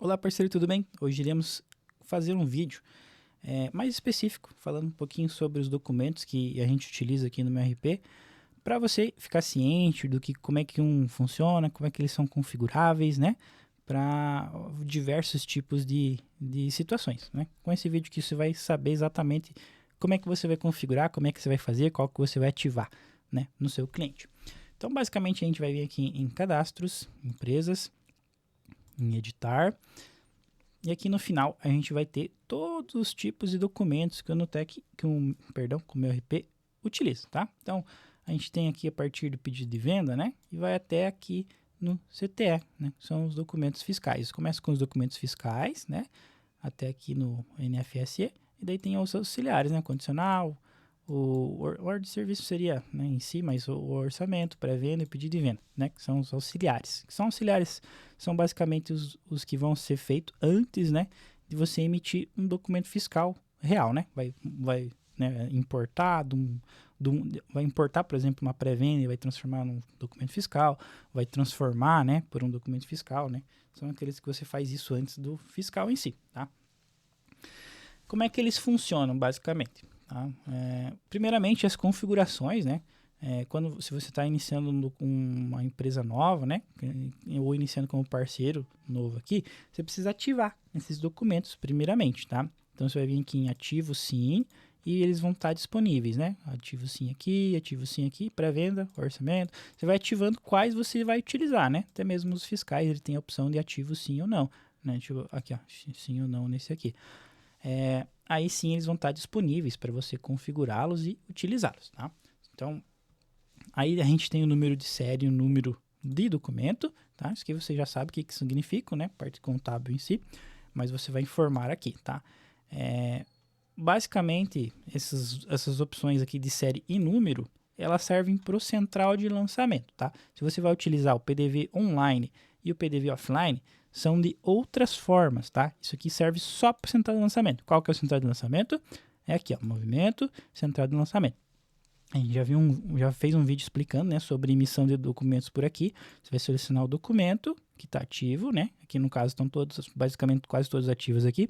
Olá, parceiro, tudo bem? Hoje iremos fazer um vídeo mais específico, falando um pouquinho sobre os documentos que a gente utiliza aqui no meu RP, para você ficar ciente do que, como é que um funciona, como é que eles são configuráveis, né? Para diversos tipos de situações, né? Com esse vídeo que você vai saber exatamente como é que você vai configurar, como é que você vai fazer, qual que você vai ativar, né? No seu cliente. Então, basicamente, a gente vai vir aqui em cadastros, empresas, em editar. E aqui no final a gente vai ter todos os tipos de documentos que o Nutec, que o meu RP utiliza, tá? Então a gente tem aqui a partir do pedido de venda, né? E vai até aqui no CTE, né? São os documentos fiscais. Começa com os documentos fiscais, né? Até aqui no NFSE. E daí tem os auxiliares, né? Condicional, o ordem de serviço seria, né, em si, mas o orçamento, pré-venda e pedido de venda, né? Que são os auxiliares. Que são auxiliares, são basicamente os que vão ser feitos antes, né? De você emitir um documento fiscal real, né? Vai né, importar, vai importar, por exemplo, uma pré-venda e vai transformar num documento fiscal, vai transformar, né, por um documento fiscal, né? São aqueles que você faz isso antes do fiscal em si, tá? Como é que eles funcionam, basicamente? Tá? Primeiramente, as configurações, né? Se você está iniciando uma empresa nova, né? Ou iniciando como parceiro novo aqui, você precisa ativar esses documentos primeiramente, tá? Então, você vai vir aqui em ativo sim, e eles vão estar disponíveis, né? Ativo sim aqui, pré-venda, orçamento. Você vai ativando quais você vai utilizar, né? Até mesmo os fiscais, ele tem a opção de ativo sim ou não, né? Aqui, ó, sim ou não nesse aqui. Aí sim eles vão estar disponíveis para você configurá-los e utilizá-los, tá? Então, aí a gente tem o número de série e o número de documento, tá? Isso aqui você já sabe o que significa, né? Parte contábil em si, mas você vai informar aqui, tá? Basicamente, essas opções aqui de série e número, elas servem para o central de lançamento, tá? Se você vai utilizar o PDV online e o PDV offline, são de outras formas, tá? Isso aqui serve só para o central de lançamento. Qual que é o central de lançamento? É aqui, ó, movimento, central de lançamento. A gente já fez um vídeo explicando, né, sobre emissão de documentos por aqui. Você vai selecionar o documento que está ativo, né? Aqui no caso estão todos, basicamente quase todos ativos aqui.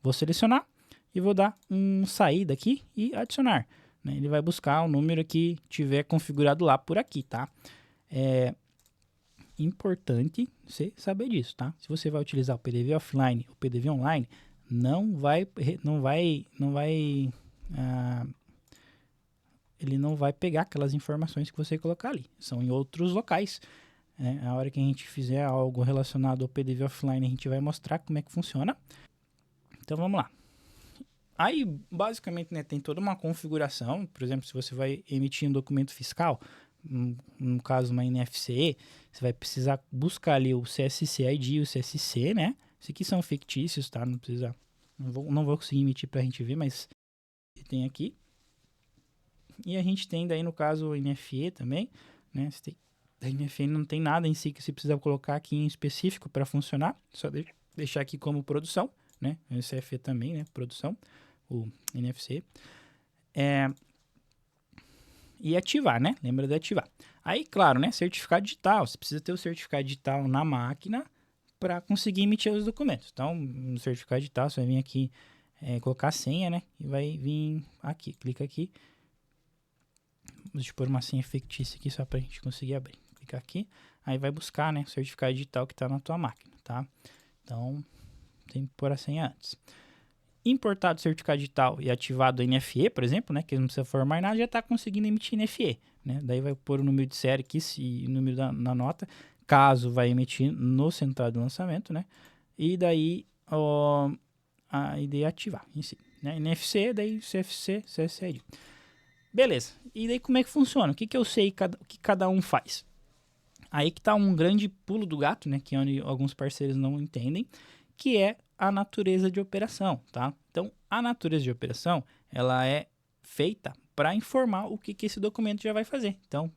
Vou selecionar e vou dar um sair daqui e adicionar, né? Ele vai buscar o número que tiver configurado lá por aqui, tá? Importante você saber disso, tá? Se você vai utilizar o PDV offline, o PDV online, ele não vai pegar aquelas informações que você colocar ali. São em outros locais. A hora que a gente fizer algo relacionado ao PDV offline, a gente vai mostrar como é que funciona. Então vamos lá. Aí, basicamente, né, tem toda uma configuração. Por exemplo, se você vai emitir um documento fiscal, no caso uma NFC, você vai precisar buscar ali o CSC ID e o CSC, né? Esses aqui são fictícios, tá? Não precisa, não vou conseguir emitir pra gente ver, mas tem aqui. E a gente tem daí no caso o NFE também, né? A NFE não tem nada em si que você precisa colocar aqui em específico para funcionar, só deixar aqui como produção, né? O CFE também, né? Produção, o NFC. E ativar, né? Lembra de ativar. Aí, claro, né? Certificado digital. Você precisa ter o certificado digital na máquina para conseguir emitir os documentos. Então, no certificado digital, você vai vir aqui, colocar a senha, né? E vai vir aqui, clica aqui. Deixa eu pôr uma senha fictícia aqui só para a gente conseguir abrir. Clica aqui, aí vai buscar, né? O certificado digital que está na tua máquina, tá? Então, tem que pôr a senha antes. Importado o certificado digital e ativado o NFE, por exemplo, né, que não precisa formar nada, já está conseguindo emitir NFE, né? Daí vai pôr o número de série aqui, o número na nota, caso vai emitir no central de lançamento, né? E daí a ideia é ativar em si, né? NFC, daí CFC, CSID. Beleza. E daí como é que funciona? O que eu sei o que cada um faz? Aí que está um grande pulo do gato, né? Que é onde alguns parceiros não entendem, que é a natureza de operação, tá? Então, a natureza de operação, ela é feita para informar o que esse documento já vai fazer. Então,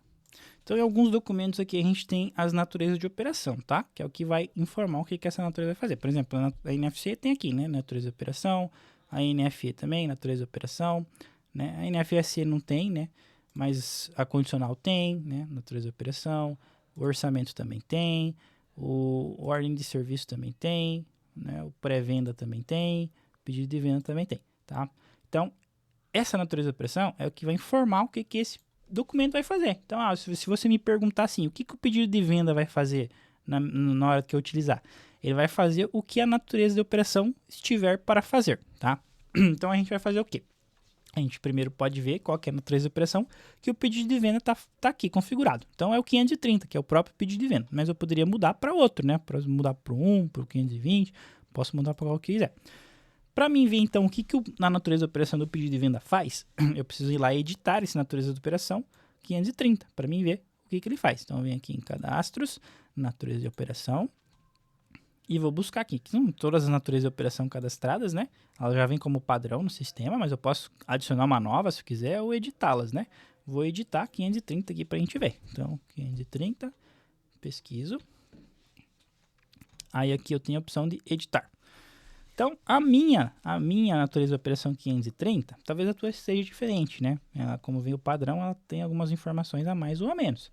em alguns documentos aqui a gente tem as naturezas de operação, tá? Que é o que vai informar o que essa natureza vai fazer. Por exemplo, a NFC tem aqui, né? Natureza de operação, a NFE também, natureza de operação, né? A NFSE não tem, né? Mas a condicional tem, né? Natureza de operação, o orçamento também tem, o ordem de serviço também tem, né? O pré-venda também tem, pedido de venda também tem, tá? Então, essa natureza de operação é o que vai informar o que esse documento vai fazer. Então, se você me perguntar assim, o que o pedido de venda vai fazer na hora que eu utilizar? Ele vai fazer o que a natureza de operação estiver para fazer, tá? Então, a gente vai fazer o quê? A gente primeiro pode ver qual que é a natureza de operação que o pedido de venda tá aqui configurado. Então, é o 530, que é o próprio pedido de venda. Mas eu poderia mudar para outro, né? Para mudar para o 1, para o 520, posso mudar para qual que quiser. Para mim ver, então, o que na natureza de operação do pedido de venda faz, eu preciso ir lá e editar esse natureza de operação 530, para mim ver o que ele faz. Então, eu venho aqui em cadastros, natureza de operação, e vou buscar aqui, que são todas as naturezas de operação cadastradas, né? Ela já vem como padrão no sistema, mas eu posso adicionar uma nova se eu quiser ou editá-las, né? Vou editar 530 aqui para a gente ver. Então, 530, pesquiso. Aí aqui eu tenho a opção de editar. Então, a minha natureza de operação 530, talvez a tua seja diferente, né? Ela, como vem o padrão, ela tem algumas informações a mais ou a menos.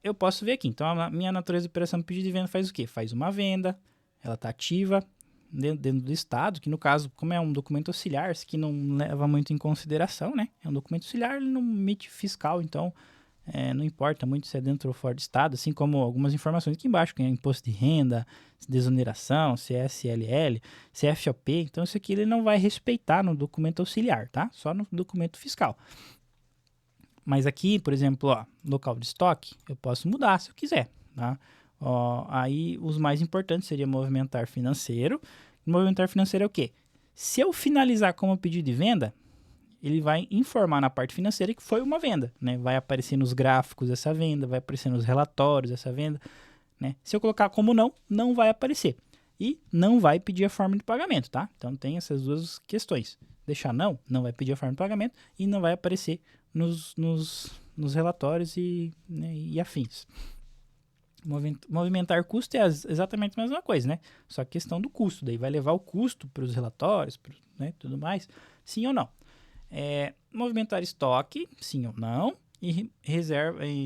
Eu posso ver aqui. Então, a minha natureza de operação pedido de venda faz o quê? Faz uma venda, ela está ativa dentro do estado, que no caso, como é um documento auxiliar, esse aqui não leva muito em consideração, né? É um documento auxiliar, ele não emite fiscal, então não importa muito se é dentro ou fora do estado, assim como algumas informações aqui embaixo, que é imposto de renda, desoneração, se é SLL, se é FOP, então isso aqui ele não vai respeitar no documento auxiliar, tá? Só no documento fiscal. Mas aqui, por exemplo, ó, local de estoque, eu posso mudar se eu quiser, tá? Aí os mais importantes seria movimentar financeiro. Movimentar financeiro é o quê? Se eu finalizar como pedido de venda, ele vai informar na parte financeira que foi uma venda, né? Vai aparecer nos gráficos essa venda, vai aparecer nos relatórios essa venda, né? Se eu colocar como não, não vai aparecer. E não vai pedir a forma de pagamento, tá? Então tem essas duas questões. Deixar não vai pedir a forma de pagamento e não vai aparecer nos relatórios e afins. Movimentar custo é exatamente a mesma coisa, né? Só que questão do custo. Daí vai levar o custo para os relatórios, né, tudo mais, sim ou não. Movimentar estoque, sim ou não. E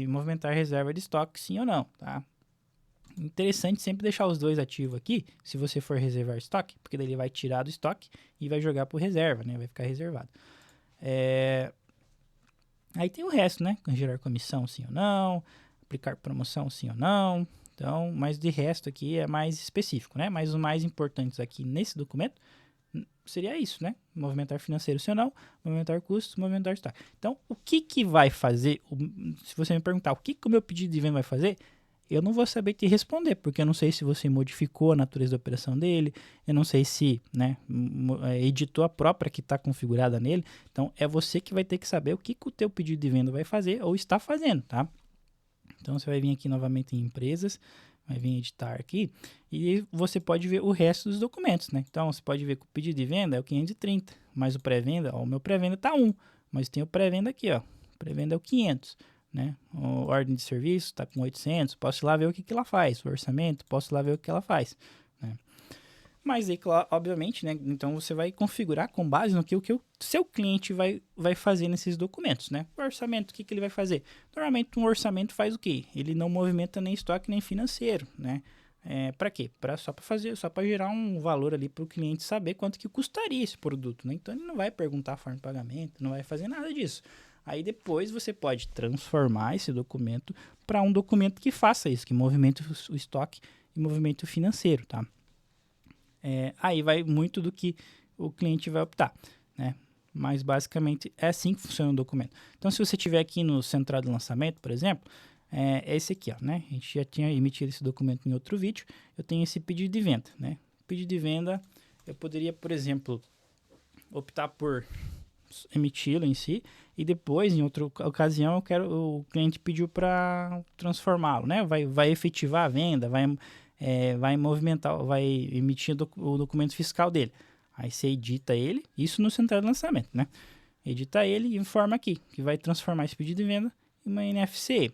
movimentar reserva de estoque, sim ou não, tá? Interessante sempre deixar os dois ativos aqui, se você for reservar estoque, porque daí ele vai tirar do estoque e vai jogar para reserva, né? Vai ficar reservado. Aí tem o resto, né? Gerar comissão, sim ou não. Aplicar promoção, sim ou não. Então, mas de resto aqui é mais específico, né? Mas os mais importantes aqui nesse documento seria isso, né? Movimentar financeiro, sim ou não. Movimentar custos, movimentar estoque. Então, o que vai fazer? Se você me perguntar o que o meu pedido de venda vai fazer, eu não vou saber te responder, porque eu não sei se você modificou a natureza da operação dele, eu não sei se, né, editou a própria que está configurada nele. Então, é você que vai ter que saber o que o teu pedido de venda vai fazer ou está fazendo, tá? Então, você vai vir aqui novamente em empresas, vai vir em editar aqui, e você pode ver o resto dos documentos, né? Então, você pode ver que o pedido de venda é o 530, mas o pré-venda, o meu pré-venda está 1, mas tem o pré-venda aqui, ó, pré-venda é o 500. Né? A ordem de serviço está com 800, posso ir lá ver o que ela faz. O orçamento, posso ir lá ver o que ela faz. Né? Mas aí, obviamente, né? Então você vai configurar com base no que o seu cliente vai fazer nesses documentos. Né? O orçamento, o que ele vai fazer? Normalmente um orçamento faz o quê? Ele não movimenta nem estoque nem financeiro. Né? Para quê? Só para gerar um valor ali para o cliente saber quanto que custaria esse produto. Né? Então ele não vai perguntar a forma de pagamento, não vai fazer nada disso. Aí depois você pode transformar esse documento para um documento que faça isso, que movimente o estoque e movimente o financeiro, tá? Aí vai muito do que o cliente vai optar, né? Mas basicamente é assim que funciona o documento. Então, se você tiver aqui no central de lançamento, por exemplo, é esse aqui, ó, né? A gente já tinha emitido esse documento em outro vídeo. Eu tenho esse pedido de venda, né? Pedido de venda, eu poderia, por exemplo, optar por emiti-lo em si, e depois, em outra ocasião, o cliente pediu para transformá-lo, né? Vai efetivar a venda, vai movimentar, vai emitir o documento fiscal dele. Aí você edita ele, isso no central de lançamento, né? Edita ele e informa aqui, que vai transformar esse pedido de venda em uma NFC.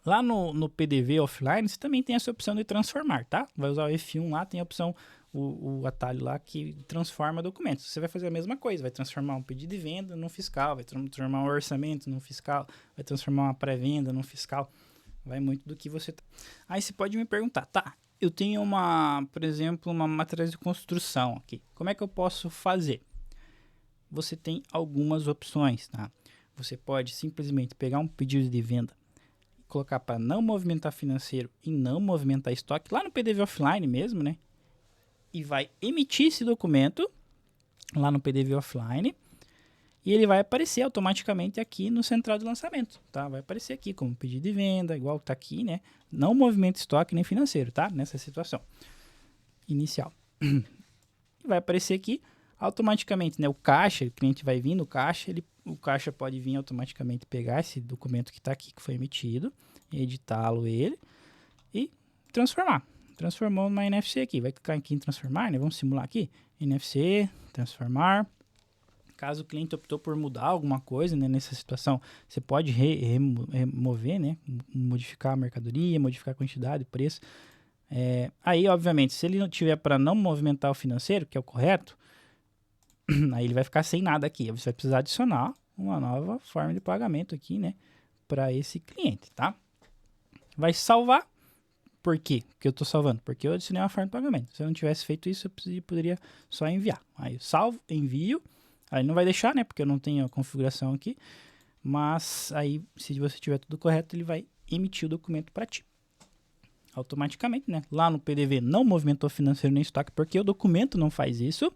Lá no PDV offline, você também tem essa opção de transformar, tá? Vai usar o F1 lá, tem a opção, o atalho lá que transforma documentos. Você vai fazer a mesma coisa, vai transformar um pedido de venda no fiscal, vai transformar um orçamento no fiscal, vai transformar uma pré-venda no fiscal. Vai muito do que você... Aí você pode me perguntar, tá, eu tenho por exemplo, uma matriz de construção aqui. Como é que eu posso fazer? Você tem algumas opções, tá? Você pode simplesmente pegar um pedido de venda, colocar para não movimentar financeiro e não movimentar estoque, lá no PDV Offline mesmo, né? E vai emitir esse documento lá no PDV Offline e ele vai aparecer automaticamente aqui no central de lançamento, tá? Vai aparecer aqui como pedido de venda, igual tá aqui, né? Não movimenta estoque nem financeiro, tá? Nessa situação inicial. Vai aparecer aqui automaticamente, né? O caixa, o cliente vai vir no caixa, o caixa pode vir automaticamente pegar esse documento que está aqui, que foi emitido, editá-lo e transformar. Transformou numa NFC aqui. Vai clicar aqui em transformar, né? Vamos simular aqui. NFC, transformar. Caso o cliente optou por mudar alguma coisa, né, nessa situação, você pode remover, né? Modificar a mercadoria, modificar a quantidade, o preço. Aí, obviamente, se ele não tiver para não movimentar o financeiro, que é o correto, aí ele vai ficar sem nada aqui. Você vai precisar adicionar uma nova forma de pagamento aqui, né, para esse cliente, tá? Vai salvar. Por quê? Porque eu estou salvando? Porque eu adicionei uma forma de pagamento. Se eu não tivesse feito isso, eu poderia só enviar. Aí eu salvo, envio. Aí não vai deixar, né, porque eu não tenho a configuração aqui. Mas aí, se você tiver tudo correto, ele vai emitir o documento para ti. Automaticamente, né? Lá no PDV não movimentou financeiro nem estoque, porque o documento não faz isso.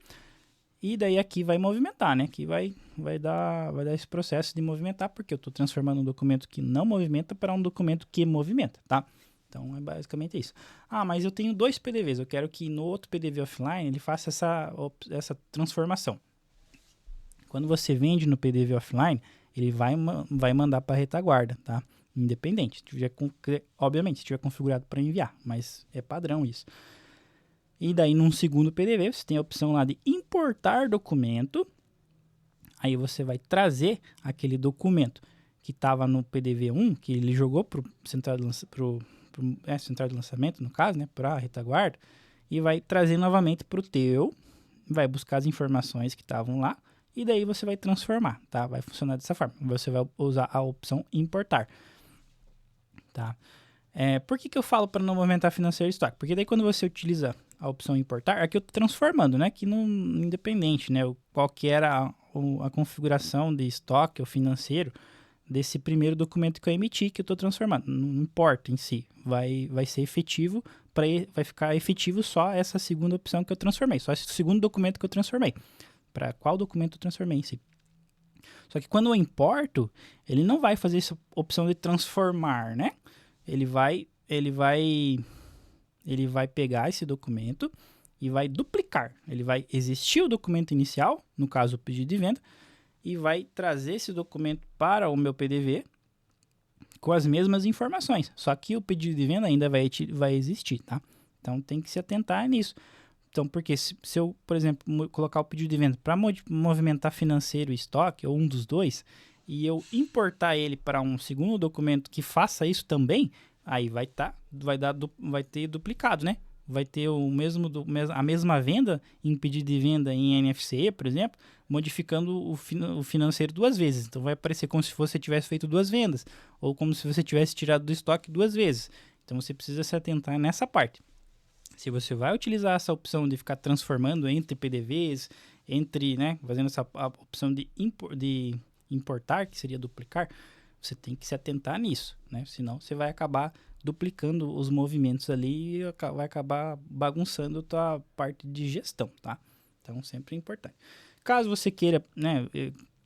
E daí aqui vai movimentar, né? Aqui vai dar esse processo de movimentar, porque eu estou transformando um documento que não movimenta para um documento que movimenta, tá? Então é basicamente isso. Ah, mas eu tenho 2 PDVs, eu quero que no outro PDV offline ele faça essa transformação. Quando você vende no PDV offline, ele vai mandar para a retaguarda, tá? Independente, obviamente, se tiver configurado para enviar, mas é padrão isso. E daí, num segundo PDV, você tem a opção lá de importar documento. Aí você vai trazer aquele documento que estava no PDV 1, que ele jogou para o central de lançamento, no caso, né, para a retaguarda, e vai trazer novamente para o teu, vai buscar as informações que estavam lá, e daí você vai transformar, tá? Vai funcionar dessa forma. Você vai usar a opção importar, tá? Por que eu falo para não movimentar financeiro e estoque? Porque daí quando você utiliza a opção importar, aqui eu estou transformando, né? Que não independente, né? Qual que era a configuração de estoque ou financeiro desse primeiro documento que eu emiti, que eu estou transformando. Não importa em si, vai ser efetivo, vai ficar efetivo só essa segunda opção que eu transformei, só esse segundo documento que eu transformei. Para qual documento eu transformei em si. Só que quando eu importo, ele não vai fazer essa opção de transformar, né? Ele vai pegar esse documento e vai duplicar. Ele vai existir o documento inicial, no caso o pedido de venda, e vai trazer esse documento para o meu PDV com as mesmas informações. Só que o pedido de venda ainda vai existir, tá? Então tem que se atentar nisso. Então, porque se eu, por exemplo, colocar o pedido de venda para movimentar financeiro e estoque, ou um dos dois, e eu importar ele para um segundo documento que faça isso também, aí vai ter duplicado, né? Vai ter a mesma venda em pedido de venda em NFC, por exemplo, modificando o financeiro 2 vezes. Então vai aparecer como se você tivesse feito 2 vendas, ou como se você tivesse tirado do estoque 2 vezes. Então você precisa se atentar nessa parte. Se você vai utilizar essa opção de ficar transformando entre PDVs, né, fazendo a opção de importar, que seria duplicar, você tem que se atentar nisso, né? Senão você vai acabar duplicando os movimentos ali e vai acabar bagunçando a tua parte de gestão, tá? Então sempre é importante. Caso você queira, né,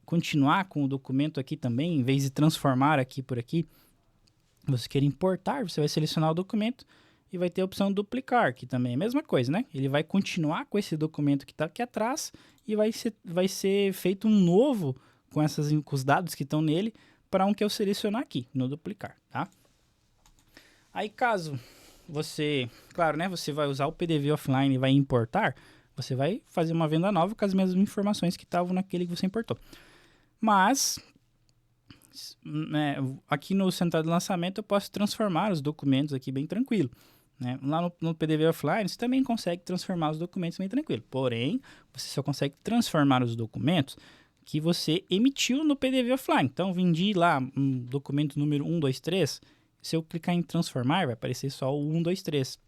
continuar com o documento aqui também, em vez de transformar aqui por aqui, você quer importar, você vai selecionar o documento e vai ter a opção duplicar, que também é a mesma coisa, né? Ele vai continuar com esse documento que está aqui atrás e vai ser feito um novo com os dados que estão nele para um que eu selecionar aqui, no duplicar, tá? Aí caso você, claro, né? Você vai usar o PDV offline e vai importar, você vai fazer uma venda nova com as mesmas informações que estavam naquele que você importou. Mas né, aqui no central de lançamento eu posso transformar os documentos aqui bem tranquilo. Né? Lá no PDV offline você também consegue transformar os documentos bem tranquilo. Porém, você só consegue transformar os documentos que você emitiu no PDV offline. Então, vendi lá um documento número 123. Se eu clicar em transformar, vai aparecer só o 123.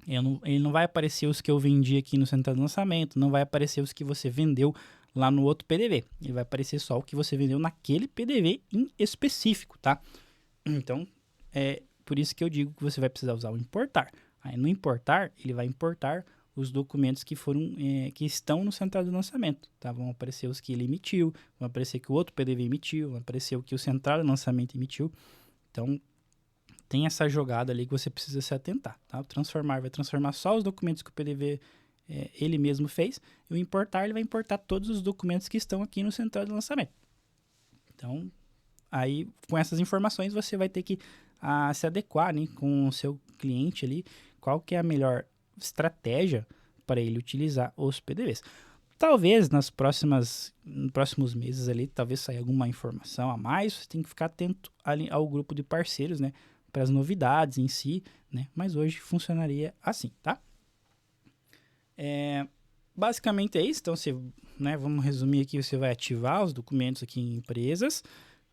Ele não vai aparecer os que eu vendi aqui no central de lançamento, não vai aparecer os que você vendeu lá no outro PDV. Ele vai aparecer só o que você vendeu naquele PDV em específico, tá? Então, é por isso que eu digo que você vai precisar usar o importar. Aí no importar, ele vai importar os documentos que que estão no central de lançamento, tá? Vão aparecer os que ele emitiu, vão aparecer que o outro PDV emitiu, vão aparecer o que o central de lançamento emitiu. Então, tem essa jogada ali que você precisa se atentar, tá? O transformar vai transformar só os documentos que o PDV ele mesmo fez, e o importar ele vai importar todos os documentos que estão aqui no central de lançamento. Então, aí com essas informações você vai ter que se adequar, né, com o seu cliente ali, qual que é a melhor estratégia para ele utilizar os PDVs. Talvez nos próximos meses ali, talvez saia alguma informação a mais, você tem que ficar atento ali ao grupo de parceiros, né, para as novidades em si, né, mas hoje funcionaria assim, tá? Basicamente é isso, então você, né, vamos resumir aqui, você vai ativar os documentos aqui em empresas,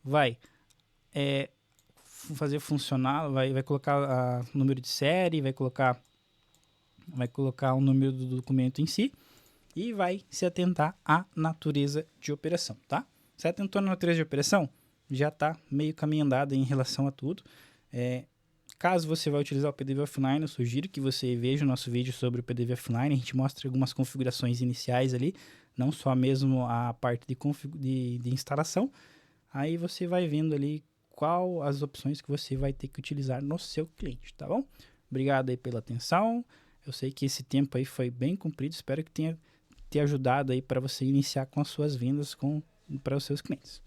vai fazer funcionar, vai colocar o número de série, vai colocar o número do documento em si e vai se atentar à natureza de operação, tá? Se atentou na natureza de operação, já está meio caminho andado em relação a tudo. Caso você vai utilizar o PDV Offline, eu sugiro que você veja o nosso vídeo sobre o PDV Offline. A gente mostra algumas configurações iniciais ali, não só mesmo a parte de instalação. Aí você vai vendo ali qual as opções que você vai ter que utilizar no seu cliente, tá bom? Obrigado aí pela atenção. Eu sei que esse tempo aí foi bem comprido, espero que tenha te ajudado aí para você iniciar com as suas vendas para os seus clientes.